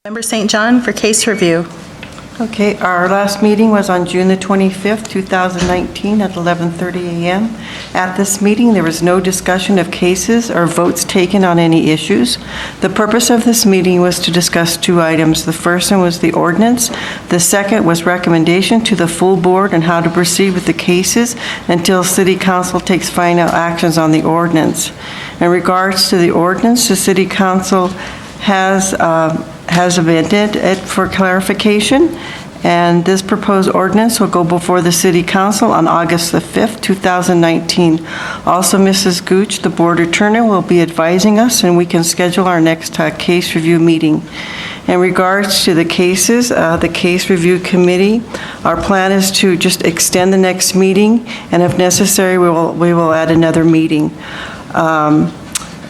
Member St. John for case review. Okay, our last meeting was on June the 25th, 2019 at 11:30 a.m. At this meeting, there was no discussion of cases or votes taken on any issues. The purpose of this meeting was to discuss two items. The first one was the ordinance. The second was recommendation to the full board on how to proceed with the cases until City Council takes final actions on the ordinance. In regards to the ordinance, the City Council has amended it for clarification, and this proposed ordinance will go before the City Council on August the 5th, 2019. Also, Mrs. Gooch, the Board Attorney, will be advising us, and we can schedule our next case review meeting. In regards to the cases, the Case Review Committee, our plan is to just extend the next meeting, and if necessary, we will add another meeting.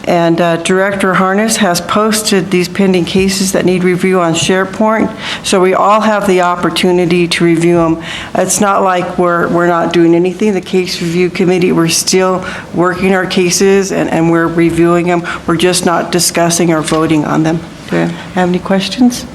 And Director Harness has posted these pending cases that need review on SharePoint, so we all have the opportunity to review them. It's not like we're not doing anything. The Case Review Committee, we're still working our cases and we're reviewing them. We're just not discussing or voting on them. Do you have any questions?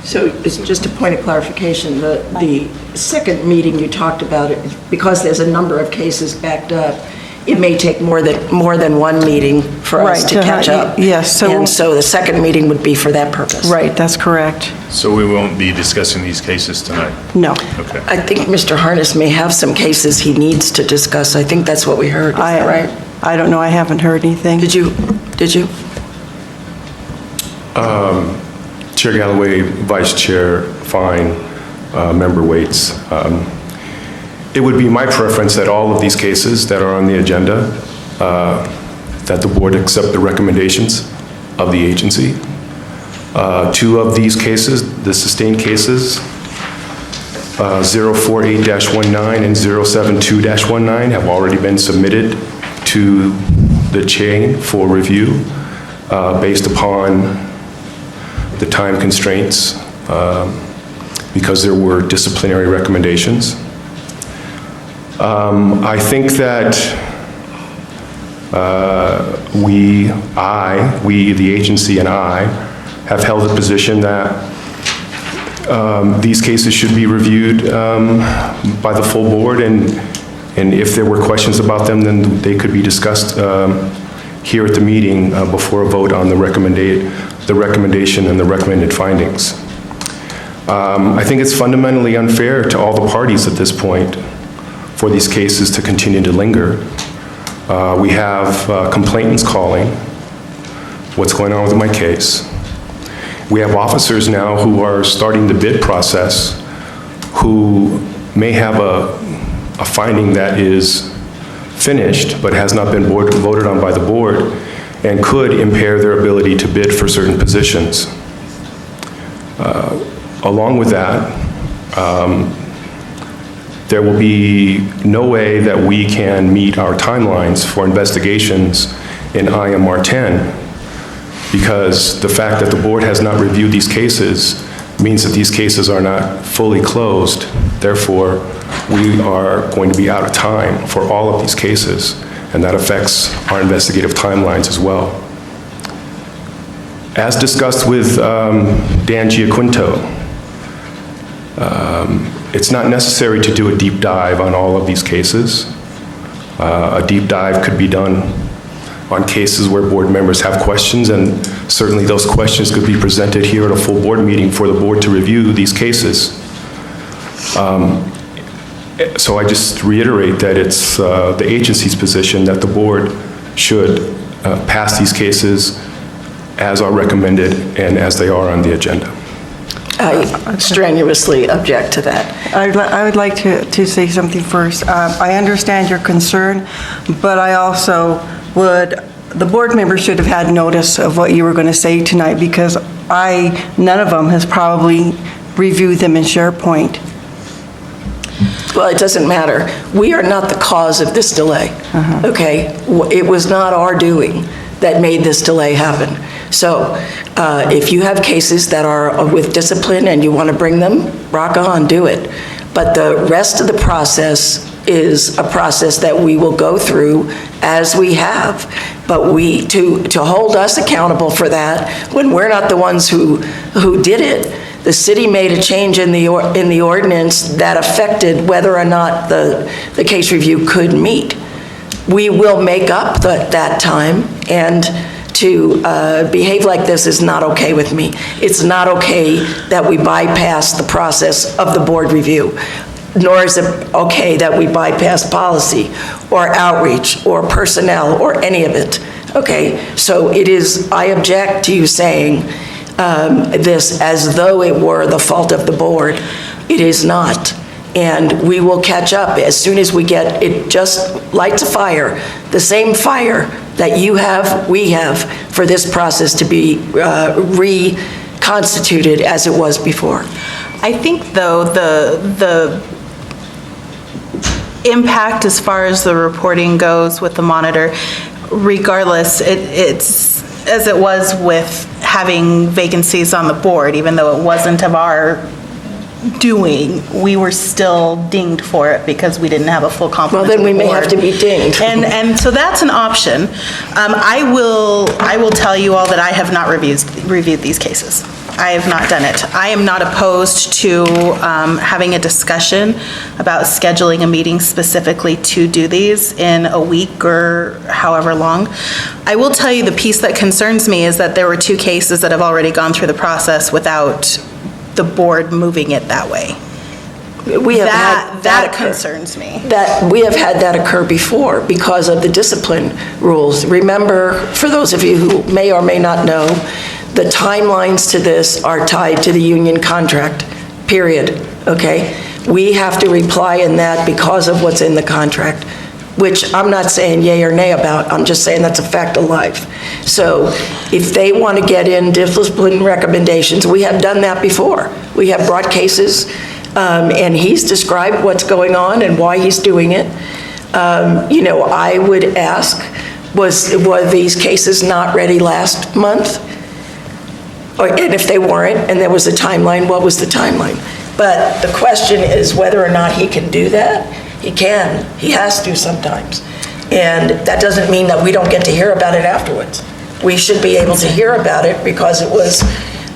So it's just a point of clarification. The second meeting you talked about, because there's a number of cases backed up, it may take more than one meeting for us to catch up. Yes. And so the second meeting would be for that purpose. Right, that's correct. So we won't be discussing these cases tonight? No. Okay. I think Mr. Harness may have some cases he needs to discuss. I think that's what we heard. Is that right? I don't know. I haven't heard anything. Did you? Chair Galloway, Vice Chair Fine, Member Waits. It would be my preference that all of these cases that are on the agenda, that the board accept the recommendations of the agency. Two of these cases, the sustained cases, 048-19 and 072-19 have already been submitted to the chain for review based upon the time constraints because there were disciplinary recommendations. I think that we, the agency and I, have held the position that these cases should be reviewed by the full board, and if there were questions about them, then they could be discussed here at the meeting before a vote on the recommendation and the recommended findings. I think it's fundamentally unfair to all the parties at this point for these cases to continue to linger. We have complainants calling, what's going on with my case. We have officers now who are starting the bid process who may have a finding that is finished but has not been voted on by the board and could impair their ability to bid for certain positions. Along with that, there will be no way that we can meet our timelines for investigations in IMR 10 because the fact that the board has not reviewed these cases means that these cases are not fully closed. Therefore, we are going to be out of time for all of these cases, and that affects our investigative timelines as well. As discussed with Dan Giaquinto, it's not necessary to do a deep dive on all of these cases. A deep dive could be done on cases where board members have questions, and certainly those questions could be presented here at a full board meeting for the board to review these cases. So I just reiterate that it's the agency's position that the board should pass these cases as are recommended and as they are on the agenda. I strenuously object to that. I would like to say something first. I understand your concern, but I also the board members should have had notice of what you were going to say tonight because none of them has probably reviewed them in SharePoint. Well, it doesn't matter. We are not the cause of this delay, okay? It was not our doing that made this delay happen. So if you have cases that are with discipline and you want to bring them, rock on, do it. But the rest of the process is a process that we will go through as we have. But to hold us accountable for that, when we're not the ones who did it, the city made a change in the ordinance that affected whether or not the case review could meet. We will make up that time, and to behave like this is not okay with me. It's not okay that we bypass the process of the board review, nor is it okay that we bypass policy or outreach or personnel or any of it. Okay, so I object to you saying this as though it were the fault of the board. It is not. And we will catch up as soon as we get it. Just lights a fire, the same fire that you have, we have, for this process to be reconstituted as it was before. I think, though, the impact as far as the reporting goes with the monitor, regardless, it's as it was with having vacancies on the board, even though it wasn't of our doing, we were still dinged for it because we didn't have a full complement. Well, then we may have to be dinged. And so that's an option. I will tell you all that I have not reviewed these cases. I have not done it. I am not opposed to having a discussion about scheduling a meeting specifically to do these in a week or however long. I will tell you the piece that concerns me is that there were 2 cases that have already gone through the process without the board moving it that way. We have had that concerns me. That we have had that occur before because of the discipline rules. Remember, for those of you who may or may not know, the timelines to this are tied to the union contract, period, okay? We have to reply in that because of what's in the contract, which I'm not saying yay or nay about, I'm just saying that's a fact of life. So if they want to get in discipline recommendations, we have done that before. We have brought cases, and he's described what's going on and why he's doing it. I would ask, were these cases not ready last month? And if they weren't, and there was a timeline, what was the timeline? But the question is whether or not he can do that. He can. He has to sometimes. And that doesn't mean that we don't get to hear about it afterwards. We should be able to hear about it because it was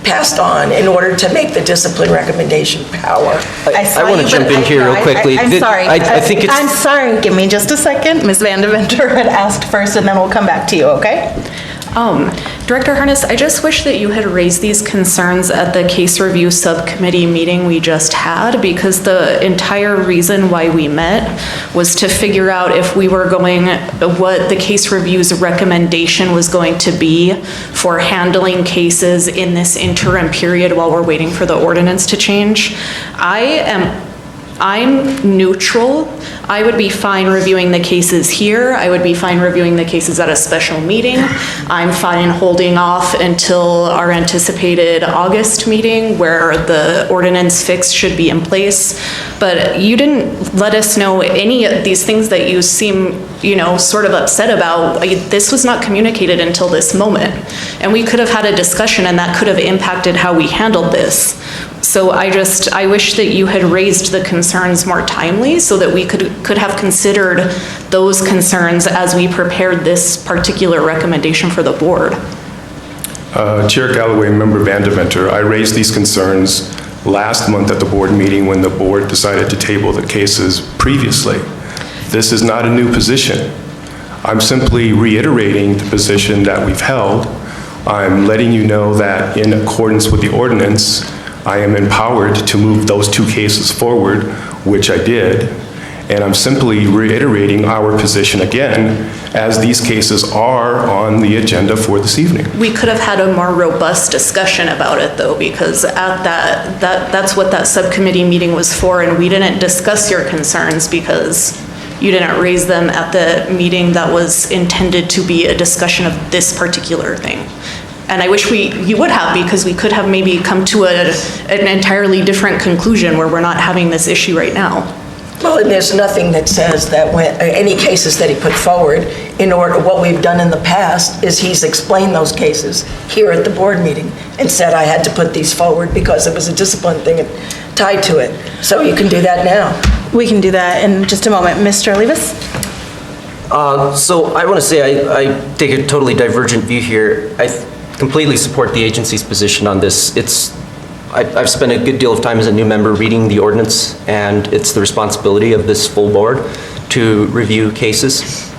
passed on in order to make the discipline recommendation power. I want to jump in here real quickly. I'm sorry. I think it's... I'm sorry. Give me just a second. Ms. Van Deventer had asked first, and then we'll come back to you, okay? Director Harness, I just wish that you had raised these concerns at the case review subcommittee meeting we just had, because the entire reason why we met was to figure out if we were what the case review's recommendation was going to be for handling cases in this interim period while we're waiting for the ordinance to change. I'm neutral. I would be fine reviewing the cases here. I would be fine reviewing the cases at a special meeting. I'm fine holding off until our anticipated August meeting where the ordinance fix should be in place. But you didn't let us know any of these things that you seem, sort of upset about. This was not communicated until this moment. And we could have had a discussion and that could have impacted how we handled this. So I wish that you had raised the concerns more timely so that we could have considered those concerns as we prepared this particular recommendation for the board. Chair Galloway, Member Van Deventer, I raised these concerns last month at the board meeting when the board decided to table the cases previously. This is not a new position. I'm simply reiterating the position that we've held. I'm letting you know that in accordance with the ordinance, I am empowered to move those 2 cases forward, which I did, and I'm simply reiterating our position again, as these cases are on the agenda for this evening. We could have had a more robust discussion about it, though, because at that's what that subcommittee meeting was for, and we didn't discuss your concerns because you didn't raise them at the meeting that was intended to be a discussion of this particular thing. And I wish you would have, because we could have maybe come to an entirely different conclusion where we're not having this issue right now. Well, and there's nothing that says that when any cases that he put forward, what we've done in the past is he's explained those cases here at the board meeting and said I had to put these forward because it was a discipline thing tied to it. So you can do that now. We can do that in just a moment. Mr. Olivas? So I want to say I take a totally divergent view here. I completely support the agency's position on this. I've spent a good deal of time as a new member reading the ordinance, and it's the responsibility of this full board to review cases.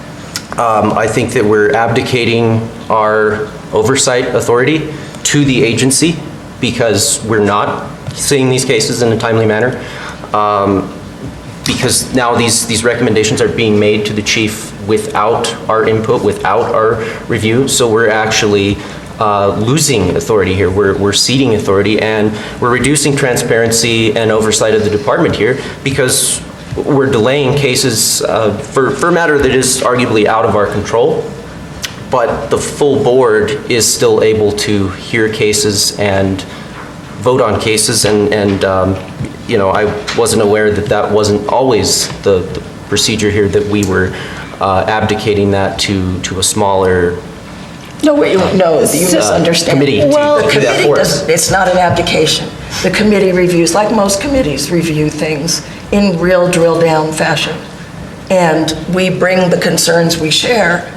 I think that we're abdicating our oversight authority to the agency because we're not seeing these cases in a timely manner. Because now these recommendations are being made to the chief without our input, without our review. So we're actually losing authority here. We're ceding authority, and we're reducing transparency and oversight of the department here because we're delaying cases for a matter that is arguably out of our control. But the full board is still able to hear cases and vote on cases, and you know, I wasn't aware that that wasn't always the procedure here, that we were abdicating that to a smaller No, wait, no, you misunderstand. committee to The do that committee for us. it's not an abdication. The committee reviews, like most committees review things in real drill-down fashion. And we bring the concerns we share,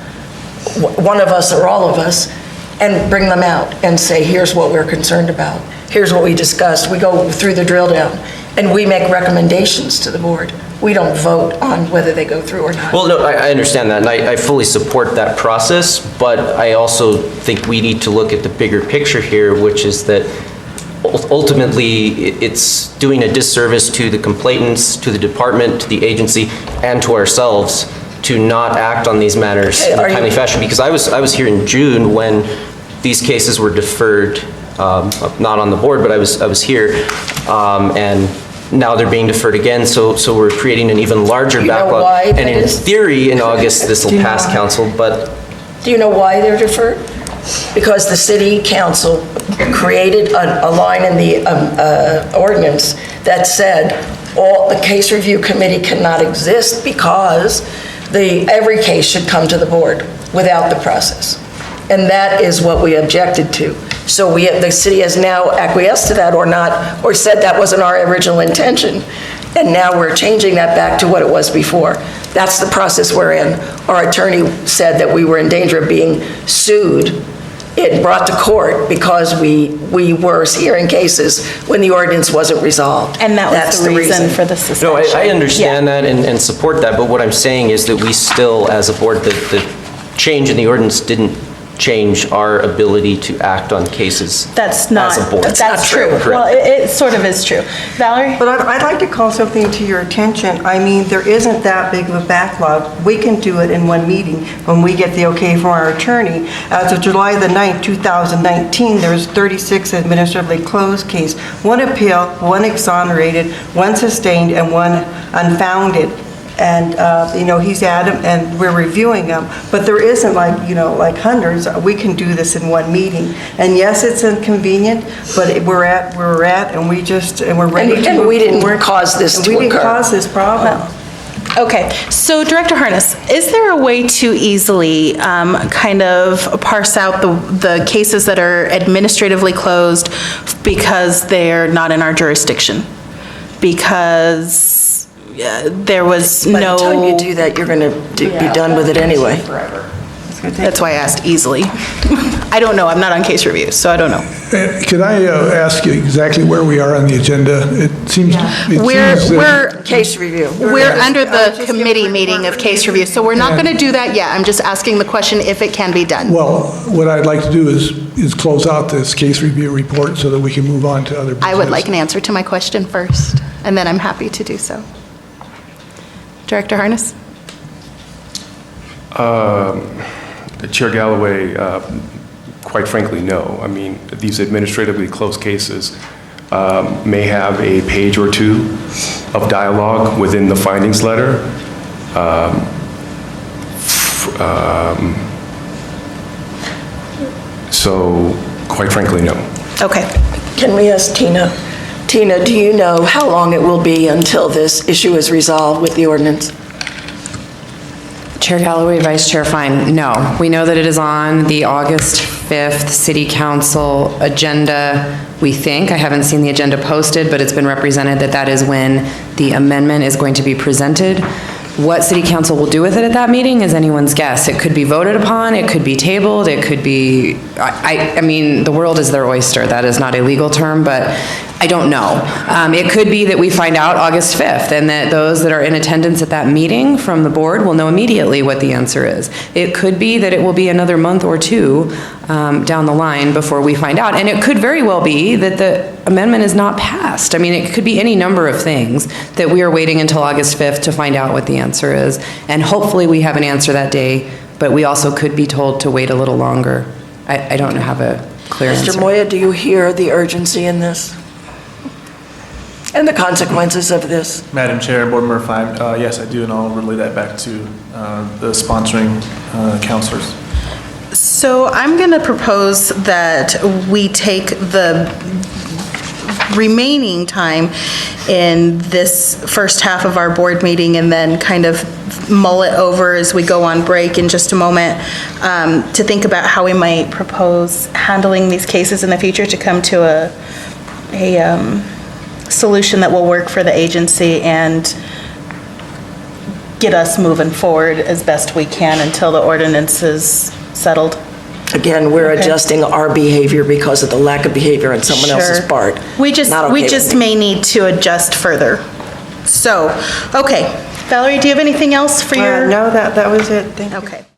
one of us or all of us, and bring them out and say, here's what we're concerned about. Here's what we discussed. We go through the drill down, and we make recommendations to the board. We don't vote on whether they go through or not. Well, no, I understand that, and I fully support that process, but I also think we need to look at the bigger picture here, which is that ultimately, it's doing a disservice to the complainants, to the department, to the agency, and to ourselves to not act on these matters in a timely fashion. Because I was here in June when these cases were deferred, not on the board, but I was here, and now they're being deferred again, so we're creating an even larger Do you know backlog. why And that in is? theory, in August, this will pass council, but Do you know why they're deferred? Because the city council created a line in the ordinance that said the case review committee cannot exist because every case should come to the board without the process. And that is what we objected to. So the city has now acquiesced to that or not, or said that wasn't our original intention. And now we're changing that back to what it was before. That's the process we're in. Our attorney said that we were in danger of being sued, brought to court because we were hearing cases when the ordinance wasn't resolved. And that was That's the reason for the suspension. no, I understand that and support that, but what I'm saying is that we still, as a board, the change in the ordinance didn't change our ability to act on cases That's not, as a board. that's true. Correct. Well, it sort of is true. Valerie? But I'd like to call something to your attention. I mean, there isn't that big of a backlog. We can do it in one meeting when we get the okay from our attorney. As of July the 9th, 2019, there's 36 administratively closed cases, 1 appeal, 1 exonerated, 1 sustained, and 1 unfounded. And, he's adamant, and we're reviewing them, but there isn't like hundreds. We can do this in one meeting. And yes, it's inconvenient, but we're at where we're at, and we're ready to. And we didn't cause this to We didn't occur. cause this problem. Okay, so Director Harness, is there a way to easily kind of parse out the cases that are administratively closed because they're not in our jurisdiction? Because there was By no... the time you do that, you're going to be done with it anyway. That's why I asked easily. I don't know, I'm not on case review, so I don't know. Could I ask you exactly where we are on the agenda? It seems We're Case review. We're under the committee meeting of case review, so we're not going to do that yet. I'm just asking the question if it can be done. Well, what I'd like to do is close out this case review report so that we can move on to other business. I would like an answer to my question first, and then I'm happy to do so. Director Harness? Chair Galloway, quite frankly, no. I mean, these administratively closed cases may have a page or two of dialogue within the findings letter. So, quite frankly, no. Okay. Can we ask Tina? Tina, do you know how long it will be until this issue is resolved with the ordinance? Chair Galloway, Vice Chair Fine, no. We know that it is on the August 5th 5th City Council agenda, we think, I haven't seen the agenda posted, but it's been represented that that is when the amendment is going to be presented. What City Council will do with it at that meeting is anyone's guess. It could be voted upon, it could be tabled, it could be, I mean, the world is their oyster. That is not a legal term, but I don't know. It could be that we find out August 5th, and that those that are in attendance at that meeting from the board will know immediately what the answer is. It could be that it will be another month or two down the line before we find out. And it could very well be that the amendment is not passed. I mean, it could be any number of things that we are waiting until August 5th to find out what the answer is. And hopefully we have an answer that day, but we also could be told to wait a little longer. I don't have a clear answer. Mr. Moya, do you hear the urgency in this? And the consequences of this? Madam Chair and Board Member Fine, yes, I do, and I'll relay that back to the sponsoring counselors. So I'm going to propose that we take the remaining time in this first half of our board meeting and then kind of mull it over as we go on break in just a moment, to think about how we might propose handling these cases in the future to come to a solution that will work for the agency and get us moving forward as best we can until the ordinance is settled. Again, we're adjusting our behavior because of the lack of behavior on someone else's Sure. part. We just Not okay with me. may need to adjust further. So, okay. Valerie, do you have anything else for your? No, that was it. Thank you. Okay.